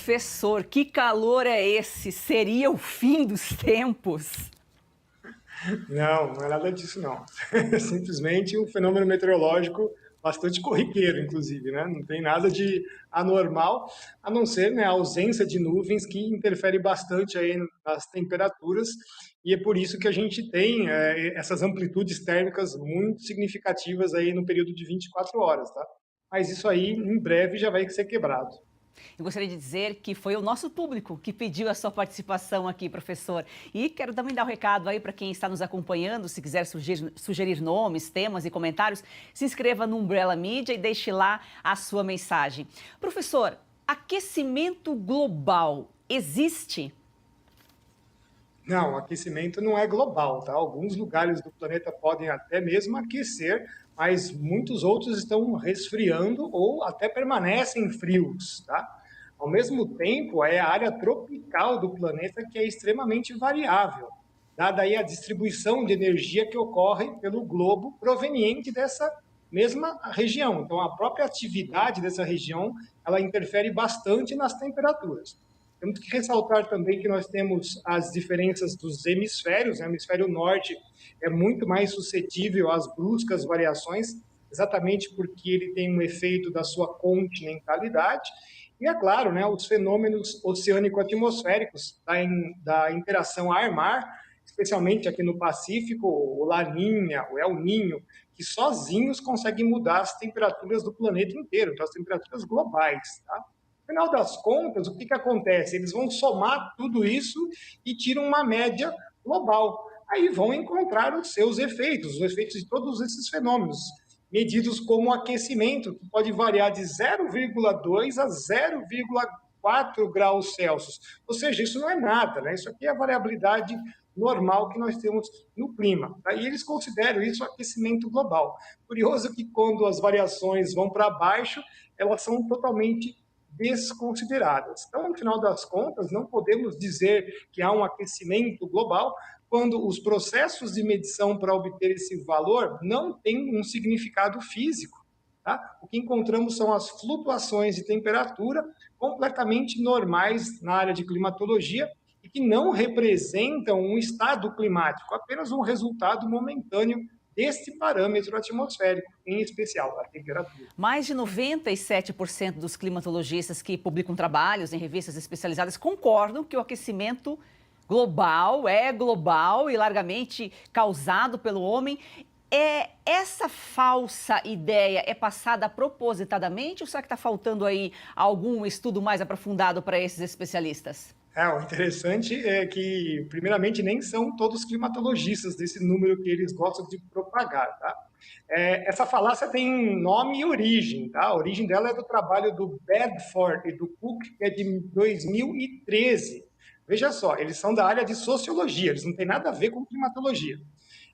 Professor, que calor é esse? Seria o fim dos tempos? Não, não é nada disso não. É simplesmente um fenômeno meteorológico bastante corriqueiro, inclusive, né? Não tem nada de anormal, a não ser, né, a ausência de nuvens que interfere bastante aí nas temperaturas, e é por isso que a gente tem essas amplitudes térmicas muito significativas aí no período de 24 horas, tá? Mas isso aí em breve já vai ser quebrado. Eu gostaria de dizer que foi o nosso público que pediu a sua participação aqui, professor. E quero também dar um recado aí para quem está nos acompanhando, se quiser sugerir nomes, temas e comentários, se inscreva no Umbrella Media e deixe lá a sua mensagem. Professor, aquecimento global existe? Não, o aquecimento não é global, tá? Alguns lugares do planeta podem até mesmo aquecer, mas muitos outros estão resfriando ou até permanecem frios, tá? Ao mesmo tempo, é a área tropical do planeta que é extremamente variável, dada aí a distribuição de energia que ocorre pelo globo proveniente dessa mesma região. Então, a própria atividade dessa região, ela interfere bastante nas temperaturas. Temos que ressaltar também que nós temos as diferenças dos hemisférios, né? O hemisfério norte é muito mais suscetível às bruscas variações, exatamente porque ele tem um efeito da sua continentalidade, e é claro, né, os fenômenos oceânico-atmosféricos da interação ar-mar, especialmente aqui no Pacífico, o Laninha, o El Ninho, que sozinhos conseguem mudar as temperaturas do planeta inteiro, então as temperaturas globais, tá? No final das contas, o que acontece? Eles vão somar tudo isso e tiram uma média global. Aí vão encontrar os seus efeitos, os efeitos de todos esses fenômenos, medidos como aquecimento, que pode variar de 0,2 a 0,4 graus Celsius. Ou seja, isso não é nada, né? Isso aqui é a variabilidade normal que nós temos no clima. Tá? E eles consideram isso aquecimento global. Curioso que quando as variações vão para baixo, elas são totalmente desconsideradas. Então, no final das contas, não podemos dizer que há um aquecimento global quando os processos de medição para obter esse valor não têm um significado físico. Tá? O que encontramos são as flutuações de temperatura completamente normais na área de climatologia e que não representam um estado climático, apenas um resultado momentâneo deste parâmetro atmosférico, em especial a temperatura. Mais de 97% dos climatologistas que publicam trabalhos em revistas especializadas concordam que o aquecimento global e largamente causado pelo homem. Essa falsa ideia é passada propositadamente ou será que está faltando aí algum estudo mais aprofundado para esses especialistas? O interessante é que, primeiramente, nem são todos climatologistas desse número que eles gostam de propagar, tá? Essa falácia tem nome e origem, tá? A origem dela é do trabalho do Bedford e do Cook, que é de 2013. Veja só, eles são da área de sociologia, eles não têm nada a ver com climatologia.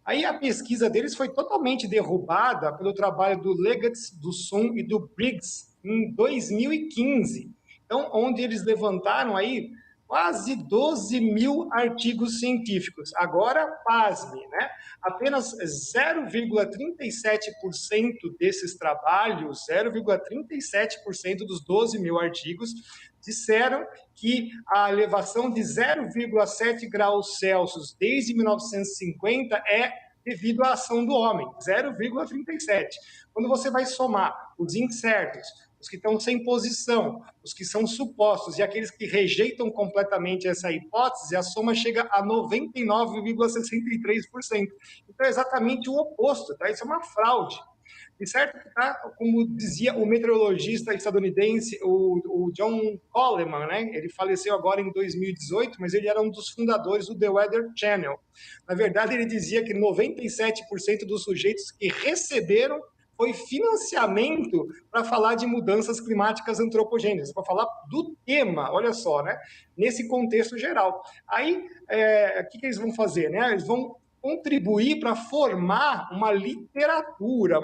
Aí a pesquisa deles foi totalmente derrubada pelo trabalho do Legatz, do Sun e do Briggs em 2015. Então, onde eles levantaram aí quase 12 mil artigos científicos. Agora, pasme, né? Apenas 0,37% desses trabalhos, 0,37% dos 12 mil artigos, disseram que a elevação de 0,7 graus Celsius desde 1950 é devido à ação do homem, 0,37. Quando você vai somar os incertos, os que estão sem posição, os que são supostos e aqueles que rejeitam completamente essa hipótese, a soma chega a 99,63%. Então é exatamente o oposto, tá? Isso é uma fraude. De certo que tá, como dizia o meteorologista estadunidense, o John Coleman, né? Ele faleceu agora em 2018, mas ele era um dos fundadores do The Weather Channel. Na verdade, ele dizia que 97% dos sujeitos que receberam foi financiamento para falar de mudanças climáticas antropogênicas, para falar do tema, olha só, né? Nesse contexto geral. Aí, o que eles vão fazer? Né? Eles vão contribuir para formar uma literatura,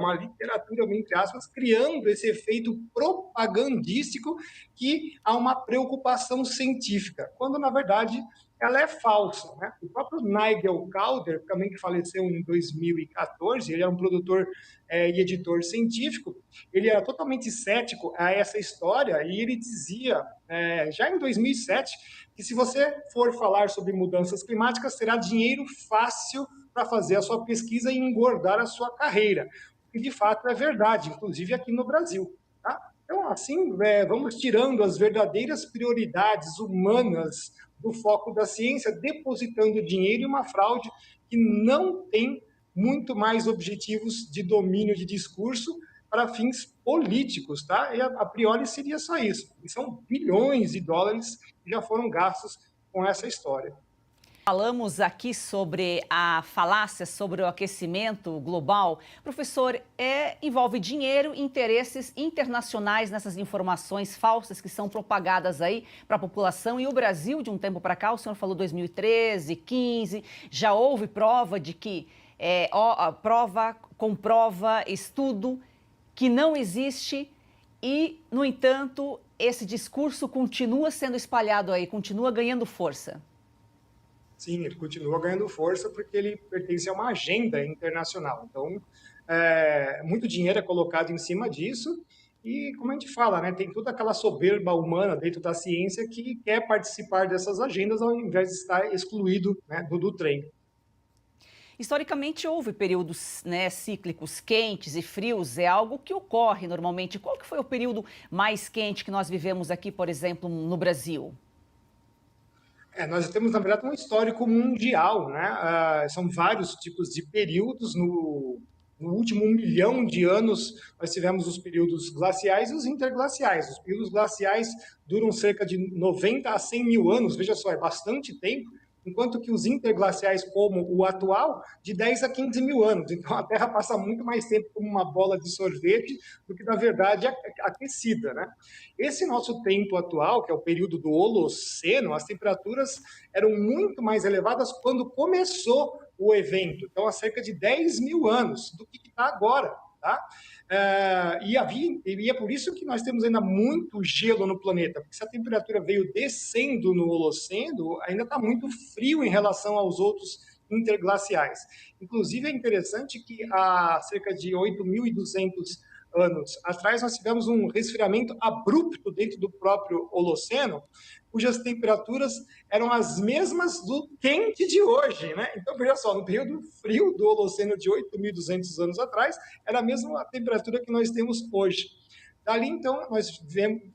entre aspas, criando esse efeito propagandístico que há uma preocupação científica, quando, na verdade, ela é falsa, né? O próprio Nigel Calder, também que faleceu em 2014, ele é um produtor e editor científico, ele era totalmente cético a essa história e ele dizia, já em 2007, que se você for falar sobre mudanças climáticas, será dinheiro fácil para fazer a sua pesquisa e engordar a sua carreira. O que de fato é verdade, inclusive aqui no Brasil. Tá? Então, assim, vamos tirando as verdadeiras prioridades humanas do foco da ciência, depositando dinheiro em uma fraude que não tem muito mais objetivos de domínio de discurso para fins políticos, tá? E a priori seria só isso. E são bilhões de dólares que já foram gastos com essa história. Falamos aqui sobre a falácia sobre o aquecimento global. Professor, envolve dinheiro e interesses internacionais nessas informações falsas que são propagadas aí para a população. E o Brasil, de um tempo para cá, o senhor falou 2013, 15, já houve prova de que, comprova, estudo, que não existe e, no entanto, esse discurso continua sendo espalhado aí, continua ganhando força. Sim, ele continua ganhando força porque ele pertence a uma agenda internacional. Então, muito dinheiro é colocado em cima disso e, como a gente fala, né, tem toda aquela soberba humana dentro da ciência que quer participar dessas agendas ao invés de estar excluído, né, do trem. Historicamente, houve períodos, né, cíclicos quentes e frios, é algo que ocorre normalmente. Qual que foi o período mais quente que nós vivemos aqui, por exemplo, no Brasil? Nós temos, na verdade, um histórico mundial, né? São vários tipos de períodos. No último 1 milhão de anos, nós tivemos os períodos glaciais e os interglaciais. Os períodos glaciais duram cerca de 90 a 100 mil anos, veja só, é bastante tempo, enquanto que os interglaciais, como o atual, de 10 a 15 mil anos. Então, a Terra passa muito mais tempo como uma bola de sorvete do que, na verdade, aquecida, né? Esse nosso tempo atual, que é o período do Holoceno, as temperaturas eram muito mais elevadas quando começou o evento, então há cerca de 10 mil anos do que está agora. Tá? E é por isso que nós temos ainda muito gelo no planeta, porque se a temperatura veio descendo no Holoceno, ainda está muito frio em relação aos outros interglaciais. Inclusive, é interessante que há cerca de 8.200 anos atrás, nós tivemos um resfriamento abrupto dentro do próprio Holoceno, cujas temperaturas eram as mesmas do quente de hoje, né? Então, veja só, no período frio do Holoceno de 8.200 anos atrás, era a mesma temperatura que nós temos hoje. Dali, então,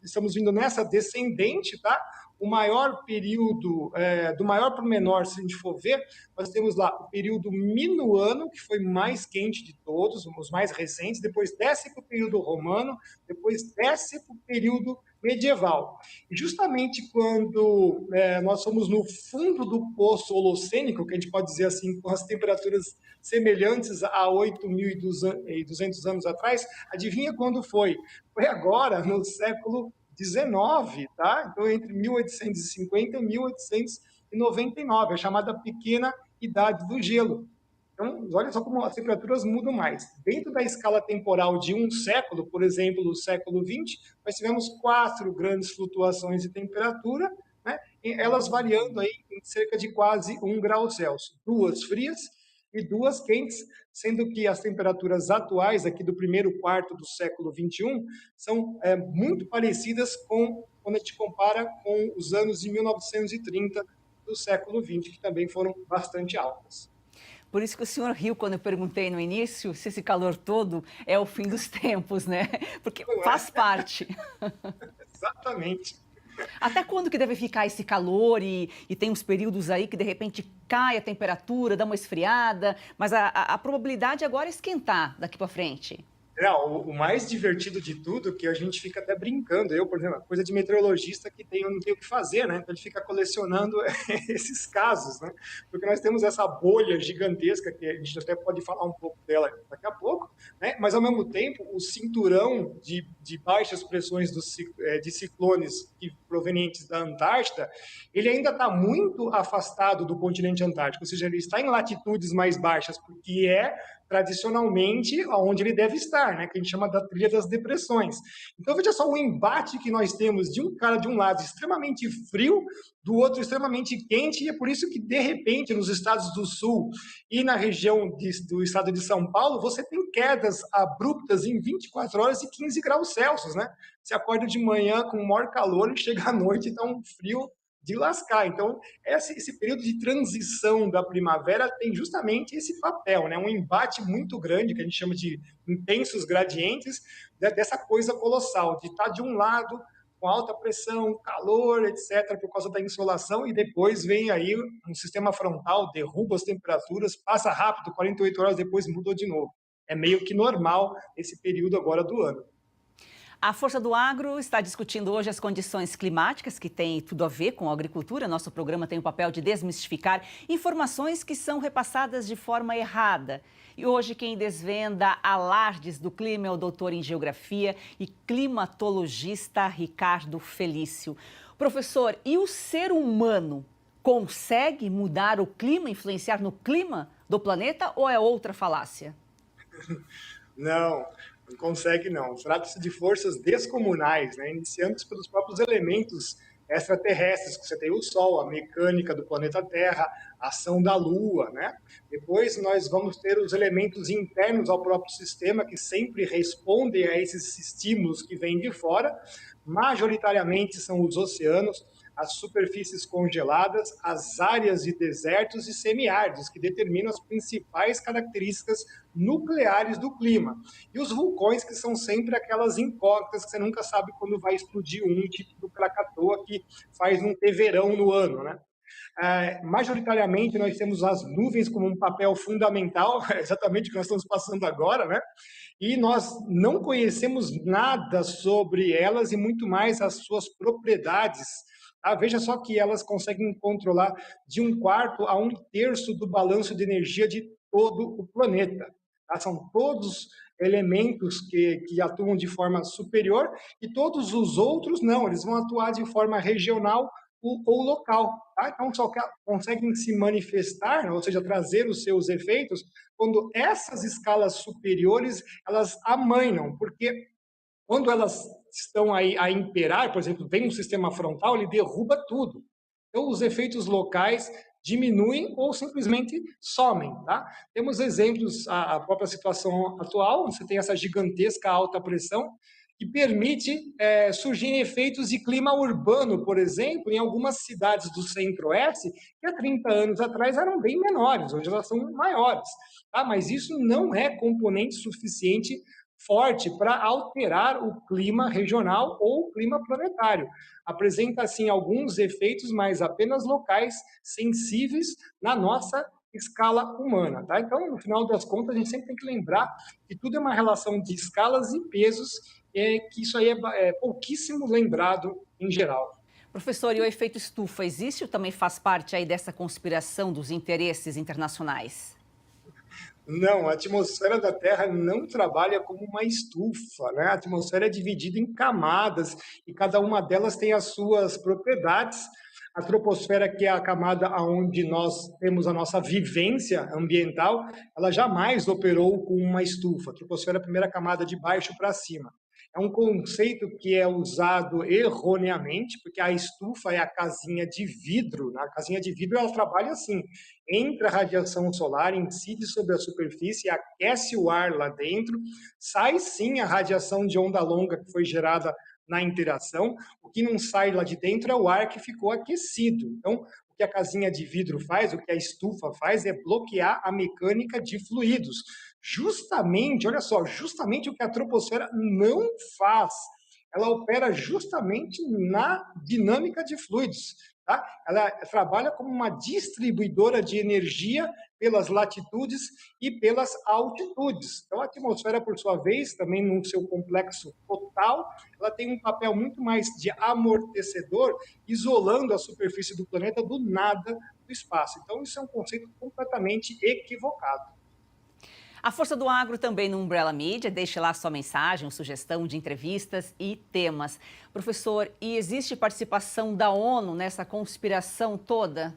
estamos vindo nessa descendente, tá? O maior período, do maior para o menor, se a gente for ver, nós temos lá o período minuano, que foi mais quente de todos, os mais recentes, depois desce para o período romano, depois desce para o período medieval. E justamente quando nós somos no fundo do poço holocênico, que a gente pode dizer assim, com as temperaturas semelhantes a 8.200 anos atrás, adivinha quando foi? Foi agora, no século XIX, tá? Então, entre 1850 e 1899, a chamada pequena idade do gelo. Então, olha só como as temperaturas mudam mais. Dentro da escala temporal de um século, por exemplo, do século XX, nós tivemos 4 grandes flutuações de temperatura, né? Elas variando aí em cerca de quase 1 grau Celsius. 2 frias e 2 quentes, sendo que as temperaturas atuais aqui do primeiro quarto do século XXI são muito parecidas com quando a gente compara com os anos de 1930 do século XX, que também foram bastante altas. Por isso que o senhor riu quando eu perguntei no início se esse calor todo é o fim dos tempos, né? Porque faz parte. Exatamente. Até quando que deve ficar esse calor e tem uns períodos aí que de repente cai a temperatura, dá uma esfriada, mas a probabilidade agora é esquentar daqui para frente. Não, o mais divertido de tudo, que a gente fica até brincando, eu, por exemplo, coisa de meteorologista que não tem o que fazer, né? Então ele fica colecionando esses casos, né? Porque nós temos essa bolha gigantesca, que a gente até pode falar um pouco dela daqui a pouco, né? Mas ao mesmo tempo, o cinturão de baixas pressões de ciclones provenientes da Antártida, ele ainda está muito afastado do continente antártico, ou seja, ele está em latitudes mais baixas, porque tradicionalmente onde ele deve estar, né? Que a gente chama da trilha das depressões. Então veja só o embate que nós temos de um cara de um lado extremamente frio, do outro extremamente quente, e é por isso que, de repente, nos estados do sul e na região do estado de São Paulo, você tem quedas abruptas em 24 horas e 15 graus Celsius, né? Você acorda de manhã com o maior calor e chega à noite e está um frio de lascar. Então, esse período de transição da primavera tem justamente esse papel, né? Um embate muito grande, que a gente chama de intensos gradientes, dessa coisa colossal, de estar de um lado com alta pressão, calor, etc., por causa da insolação, e depois vem aí um sistema frontal, derruba as temperaturas, passa rápido, 48 horas depois mudou de novo. É meio que normal esse período agora do ano. A Força do Agro está discutindo hoje as condições climáticas, que têm tudo a ver com a agricultura. Nosso programa tem o papel de desmistificar informações que são repassadas de forma errada. E hoje quem desvenda alardes do clima é o doutor em Geografia e climatologista Ricardo Felício. Professor, e o ser humano consegue mudar o clima, influenciar no clima do planeta ou é outra falácia? Não, não consegue não. Trata-se de forças descomunais, né? Iniciantes pelos próprios elementos extraterrestres, que você tem o Sol, a mecânica do planeta Terra, a ação da Lua, né? Depois nós vamos ter os elementos internos ao próprio sistema, que sempre respondem a esses estímulos que vêm de fora. Majoritariamente são os oceanos, as superfícies congeladas, as áreas de desertos e semiáridos, que determinam as principais características nucleares do clima. E os vulcões, que são sempre aquelas incógnitas que você nunca sabe quando vai explodir um, tipo do Krakatoa, que faz um ter verão no ano, né? Majoritariamente, nós temos as nuvens como um papel fundamental, exatamente o que nós estamos passando agora, né? E nós não conhecemos nada sobre elas e muito mais as suas propriedades. Tá? Veja só que elas conseguem controlar de 1/4 a 1/3 do balanço de energia de todo o planeta. Tá? São todos elementos que atuam de forma superior e todos os outros não, eles vão atuar de forma regional ou local. Tá? Então, só conseguem se manifestar, ou seja, trazer os seus efeitos, quando essas escalas superiores elas amainam, porque quando elas estão aí a imperar, por exemplo, vem um sistema frontal, ele derruba tudo. Então, os efeitos locais diminuem ou simplesmente somem. Tá? Temos exemplos, a própria situação atual, você tem essa gigantesca alta pressão, que permite surgir efeitos de clima urbano, por exemplo, em algumas cidades do Centro-Oeste, que há 30 anos atrás eram bem menores, hoje elas são maiores. Tá? Mas isso não é componente suficiente forte para alterar o clima regional ou o clima planetário. Apresenta, assim, alguns efeitos, mas apenas locais, sensíveis na nossa escala humana. Tá? Então, no final das contas, a gente sempre tem que lembrar que tudo é uma relação de escalas e pesos, que isso aí é pouquíssimo lembrado em geral. Professor, e o efeito estufa existe ou também faz parte aí dessa conspiração dos interesses internacionais? Não, a atmosfera da Terra não trabalha como uma estufa, né? A atmosfera é dividida em camadas e cada uma delas tem as suas propriedades. A troposfera, que é a camada onde nós temos a nossa vivência ambiental, ela jamais operou com uma estufa. A troposfera é a primeira camada de baixo para cima. É um conceito que é usado erroneamente, porque a estufa é a casinha de vidro. Na casinha de vidro ela trabalha assim, entra a radiação solar, incide sobre a superfície, aquece o ar lá dentro, sai sim a radiação de onda longa que foi gerada na interação, o que não sai lá de dentro é o ar que ficou aquecido. Então, o que a casinha de vidro faz, o que a estufa faz, é bloquear a mecânica de fluidos. Justamente, olha só, justamente o que a troposfera não faz. Ela opera justamente na dinâmica de fluidos. Tá? Ela trabalha como uma distribuidora de energia pelas latitudes e pelas altitudes. Então, a atmosfera, por sua vez, também no seu complexo total, ela tem um papel muito mais de amortecedor, isolando a superfície do planeta do nada do espaço. Então, isso é um conceito completamente equivocado. A Força do Agro também no Umbrella Media. Deixe lá sua mensagem, sugestão de entrevistas e temas. Professor, e existe participação da ONU nessa conspiração toda?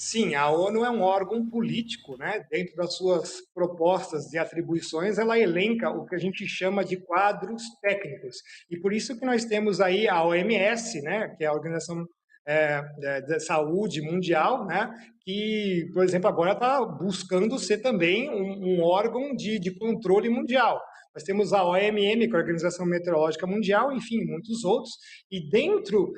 Sim, a ONU é um órgão político, né? Dentro das suas propostas e atribuições, ela elenca o que a gente chama de quadros técnicos. E por isso que nós temos aí a OMS, né? Que é a Organização da Saúde Mundial, né? Que, por exemplo, agora está buscando ser também um órgão de controle mundial. Nós temos a OMM, que é a Organização Meteorológica Mundial, enfim, muitos outros. E dentro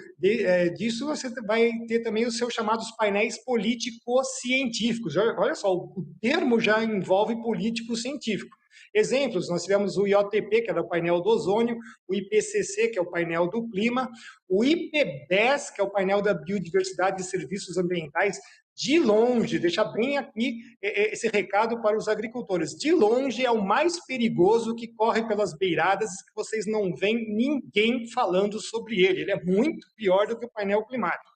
disso você vai ter também os seus chamados painéis político-científicos. Olha só, o termo já envolve político-científico. Exemplos, nós tivemos o IOTP, que era o painel do ozônio, o IPCC, que é o painel do clima, o IPBES, que é o painel da biodiversidade e serviços ambientais. De longe, deixar bem aqui esse recado para os agricultores, de longe é o mais perigoso que corre pelas beiradas, que vocês não veem ninguém falando sobre ele. Ele é muito pior do que o painel climático.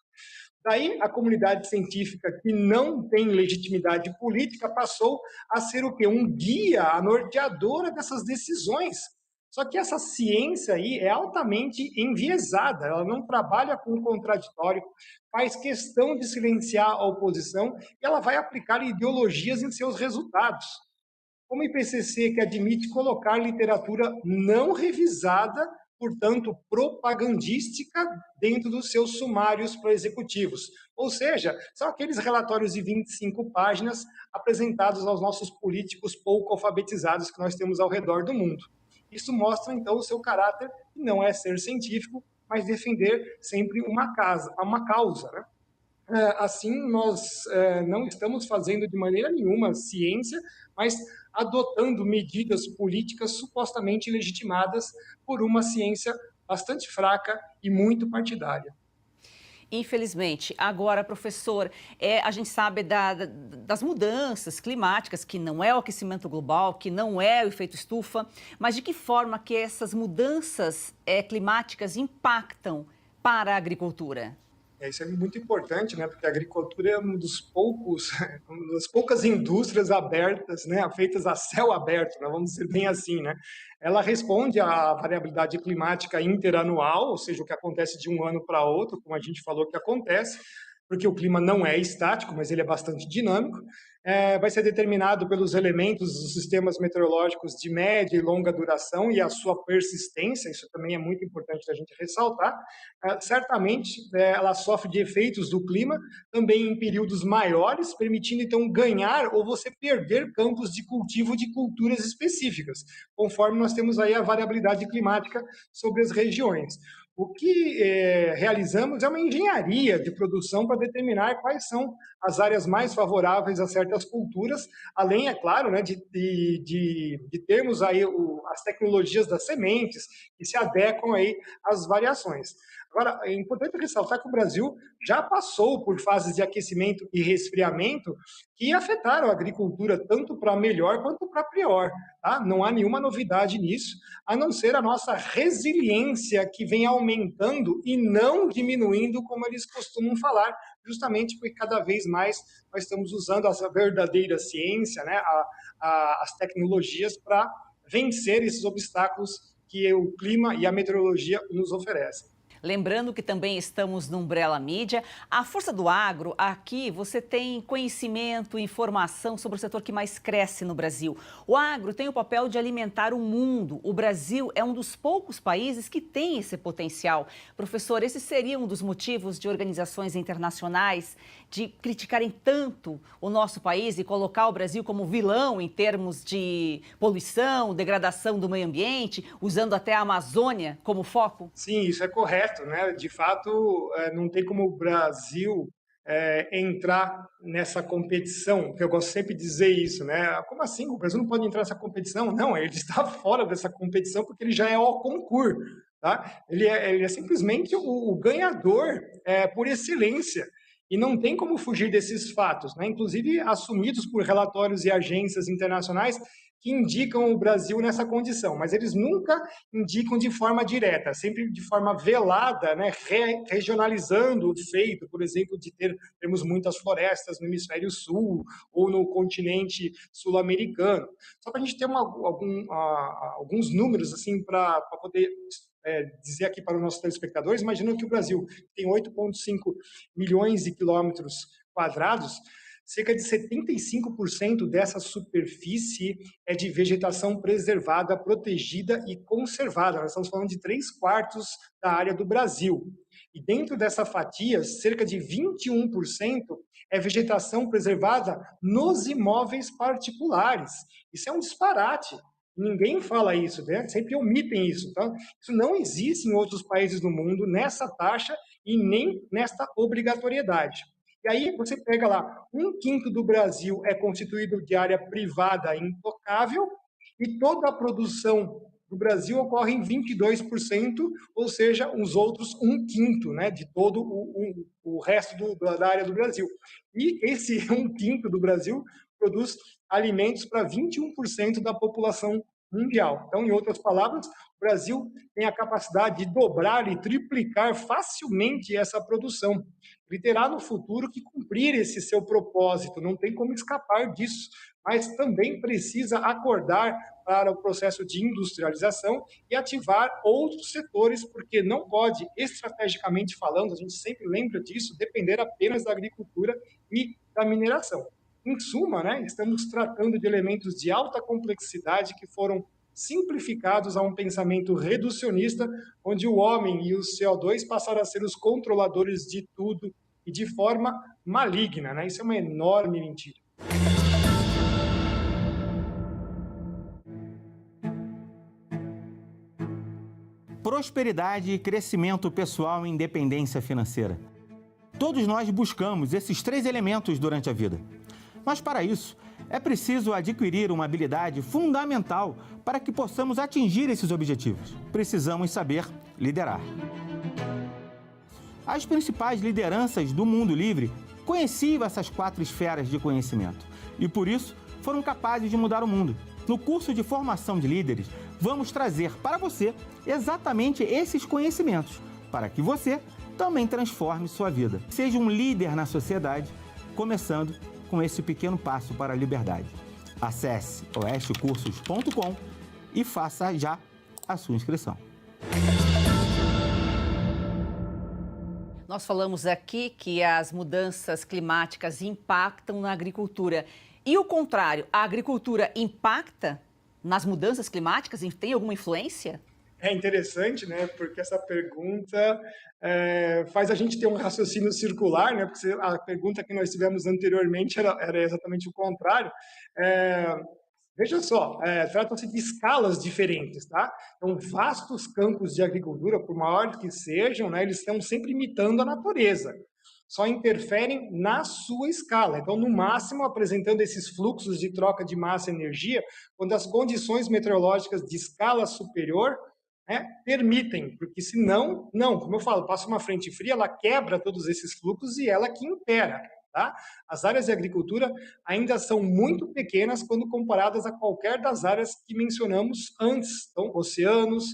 Daí, a comunidade científica, que não tem legitimidade política, passou a ser o quê? Um guia, a norteadora dessas decisões. Só que essa ciência aí é altamente enviesada, ela não trabalha com o contraditório, faz questão de silenciar a oposição e ela vai aplicar ideologias em seus resultados. Como o IPCC, que admite colocar literatura não revisada, portanto propagandística, dentro dos seus sumários para executivos. Ou seja, são aqueles relatórios de 25 páginas apresentados aos nossos políticos pouco alfabetizados que nós temos ao redor do mundo. Isso mostra, então, o seu caráter, que não é ser científico, mas defender sempre uma causa. Né? Assim, nós não estamos fazendo de maneira nenhuma ciência, mas adotando medidas políticas supostamente legitimadas por uma ciência bastante fraca e muito partidária. Infelizmente. Agora, professor, a gente sabe das mudanças climáticas, que não é o aquecimento global, que não é o efeito estufa, mas de que forma que essas mudanças climáticas impactam para a agricultura? Isso é muito importante, né? Porque a agricultura é uma das poucas indústrias abertas, né? Feitas a céu aberto, né? Vamos dizer bem assim, né? Ela responde à variabilidade climática interanual, ou seja, o que acontece de um ano para outro, como a gente falou que acontece, porque o clima não é estático, mas ele é bastante dinâmico. Vai ser determinado pelos elementos dos sistemas meteorológicos de média e longa duração e a sua persistência, isso também é muito importante da gente ressaltar. Certamente, ela sofre de efeitos do clima, também em períodos maiores, permitindo, então, ganhar ou você perder campos de cultivo de culturas específicas, conforme nós temos aí a variabilidade climática sobre as regiões. O que realizamos é uma engenharia de produção para determinar quais são as áreas mais favoráveis a certas culturas, além, é claro, né, de termos aí as tecnologias das sementes que se adequam aí às variações. Agora, é importante ressaltar que o Brasil já passou por fases de aquecimento e resfriamento que afetaram a agricultura tanto para melhor quanto para pior. Tá? Não há nenhuma novidade nisso, a não ser a nossa resiliência que vem aumentando e não diminuindo, como eles costumam falar, justamente porque cada vez mais nós estamos usando essa verdadeira ciência, né, as tecnologias para vencer esses obstáculos que o clima e a meteorologia nos oferecem. Lembrando que também estamos no Umbrella Mídia. A Força do Agro, aqui você tem conhecimento, informação sobre o setor que mais cresce no Brasil. O agro tem o papel de alimentar o mundo. O Brasil é um dos poucos países que tem esse potencial. Professor, esse seria um dos motivos de organizações internacionais de criticarem tanto o nosso país e colocar o Brasil como vilão em termos de poluição, degradação do meio ambiente, usando até a Amazônia como foco? Sim, isso é correto, né? De fato, não tem como o Brasil entrar nessa competição, que eu gosto sempre de dizer isso, né? Como assim? O Brasil não pode entrar nessa competição? Não, ele está fora dessa competição porque ele já é o concurso, tá? Ele é simplesmente o ganhador por excelência. E não tem como fugir desses fatos, né? Inclusive assumidos por relatórios e agências internacionais que indicam o Brasil nessa condição, mas eles nunca indicam de forma direta, sempre de forma velada, né, regionalizando o feito, por exemplo, de termos muitas florestas no hemisfério sul ou no continente sul-americano. Só para a gente ter alguns números assim para poder dizer aqui para os nossos telespectadores, imagina que o Brasil tem 8,5 milhões de quilômetros quadrados, cerca de 75% dessa superfície é de vegetação preservada, protegida e conservada. Nós estamos falando de 3/4 da área do Brasil. E dentro dessa fatia, cerca de 21% é vegetação preservada nos imóveis particulares. Isso é um disparate. Ninguém fala isso, né? Sempre omitem isso. Tá? Isso não existe em outros países do mundo, nessa taxa e nem nesta obrigatoriedade. E aí você pega lá, 1/5 do Brasil é constituído de área privada intocável e toda a produção do Brasil ocorre em 22%, ou seja, os outros 1/5, né, de todo o resto da área do Brasil. E esse 1/5 do Brasil produz alimentos para 21% da população mundial. Então, em outras palavras, o Brasil tem a capacidade de dobrar e triplicar facilmente essa produção. Ele terá no futuro que cumprir esse seu propósito, não tem como escapar disso, mas também precisa acordar para o processo de industrialização e ativar outros setores, porque não pode, estrategicamente falando, a gente sempre lembra disso, depender apenas da agricultura e da mineração. Em suma, né, estamos tratando de elementos de alta complexidade que foram simplificados a um pensamento reducionista, onde o homem e o CO2 passaram a ser os controladores de tudo e de forma maligna, né? Isso é uma enorme mentira. Prosperidade e crescimento pessoal e independência financeira. Todos nós buscamos esses 3 elementos durante a vida. Mas para isso, é preciso adquirir uma habilidade fundamental para que possamos atingir esses objetivos. Precisamos saber liderar. As principais lideranças do mundo livre conheciam essas 4 esferas de conhecimento e, por isso, foram capazes de mudar o mundo. No curso de formação de líderes, vamos trazer para você exatamente esses conhecimentos, para que você também transforme sua vida. Seja um líder na sociedade, começando com esse pequeno passo para a liberdade. Acesse oestecursos.com e faça já a sua inscrição. Nós falamos aqui que as mudanças climáticas impactam na agricultura. E o contrário, a agricultura impacta nas mudanças climáticas? Tem alguma influência? É interessante, né? Porque essa pergunta faz a gente ter um raciocínio circular, né? Porque a pergunta que nós tivemos anteriormente era exatamente o contrário. Veja só, trata-se de escalas diferentes, tá? Então, vastos campos de agricultura, por maiores que sejam, né, eles estão sempre imitando a natureza. Só interferem na sua escala. Então, no máximo, apresentando esses fluxos de troca de massa e energia, quando as condições meteorológicas de escala superior, né, permitem, porque senão, não, como eu falo, passa uma frente fria, ela quebra todos esses fluxos e ela que impera. Tá? As áreas de agricultura ainda são muito pequenas quando comparadas a qualquer das áreas que mencionamos antes. Então, oceanos,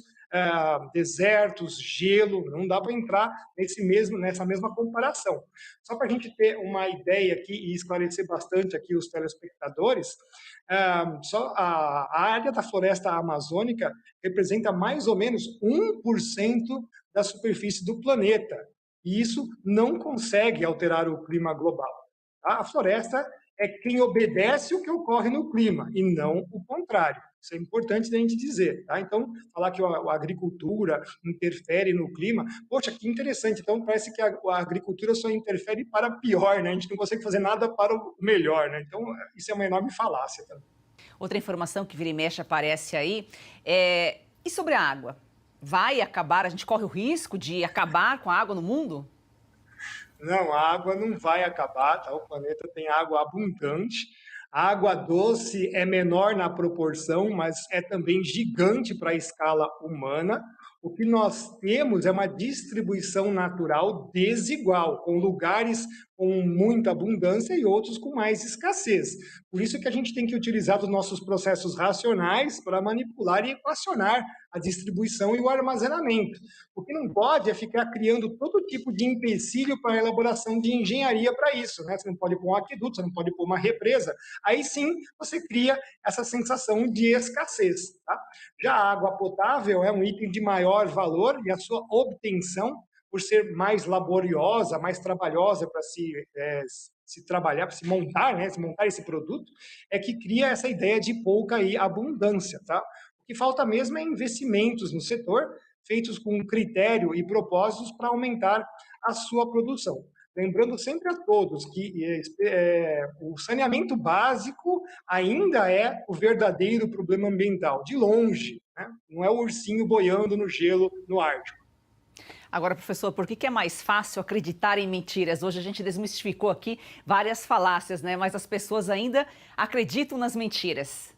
desertos, gelo, não dá para entrar nessa mesma comparação. Só para a gente ter uma ideia aqui e esclarecer bastante aqui os telespectadores, só a área da floresta amazônica representa mais ou menos 1% da superfície do planeta. E isso não consegue alterar o clima global. Tá? A floresta é quem obedece o que ocorre no clima, e não o contrário. Isso é importante da gente dizer. Tá? Então, falar que a agricultura interfere no clima, poxa, que interessante. Então, parece que a agricultura só interfere para pior, né? A gente não consegue fazer nada para o melhor. Né? Então, isso é uma enorme falácia também. Outra informação que vira e mexe aparece aí e sobre a água? Vai acabar, a gente corre o risco de acabar com a água no mundo? Não, a água não vai acabar, tá? O planeta tem água abundante. A água doce é menor na proporção, mas é também gigante para a escala humana. O que nós temos é uma distribuição natural desigual, com lugares com muita abundância e outros com mais escassez. Por isso que a gente tem que utilizar os nossos processos racionais para manipular e equacionar a distribuição e o armazenamento. O que não pode é ficar criando todo tipo de empecilho para a elaboração de engenharia para isso, né? Você não pode pôr um aqueduto, você não pode pôr uma represa. Aí sim você cria essa sensação de escassez. Tá? Já a água potável é um item de maior valor e a sua obtenção por ser mais laboriosa, mais trabalhosa para se trabalhar, para se montar, né, se montar esse produto, é que cria essa ideia de pouca aí abundância, tá? O que falta mesmo é investimentos no setor, feitos com critério e propósitos para aumentar a sua produção. Lembrando sempre a todos que o saneamento básico ainda é o verdadeiro problema ambiental, de longe, né? Não é o ursinho boiando no gelo no Ártico. Agora, professor, por que é mais fácil acreditar em mentiras? Hoje a gente desmistificou aqui várias falácias, né? Mas as pessoas ainda acreditam nas mentiras.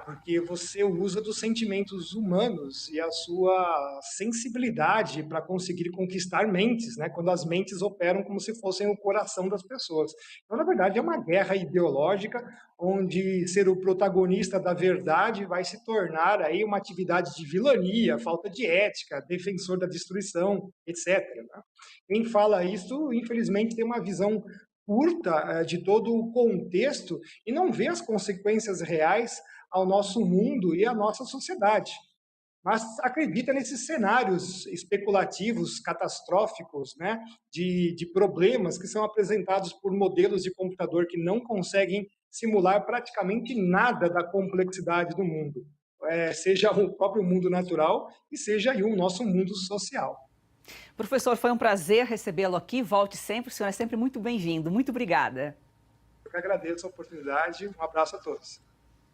Porque você usa dos sentimentos humanos e a sua sensibilidade para conseguir conquistar mentes, né? Quando as mentes operam como se fossem o coração das pessoas. Então, na verdade, é uma guerra ideológica onde ser o protagonista da verdade vai se tornar aí uma atividade de vilania, falta de ética, defensor da destruição, etc, né? Quem fala isso, infelizmente, tem uma visão curta de todo o contexto e não vê as consequências reais ao nosso mundo e à nossa sociedade. Mas acredita nesses cenários especulativos, catastróficos, né, de problemas que são apresentados por modelos de computador que não conseguem simular praticamente nada da complexidade do mundo, seja o próprio mundo natural e seja aí o nosso mundo social. Professor, foi um prazer recebê-lo aqui. Volte sempre, o senhor é sempre muito bem-vindo. Muito obrigada. Eu que agradeço a oportunidade. Um abraço a todos.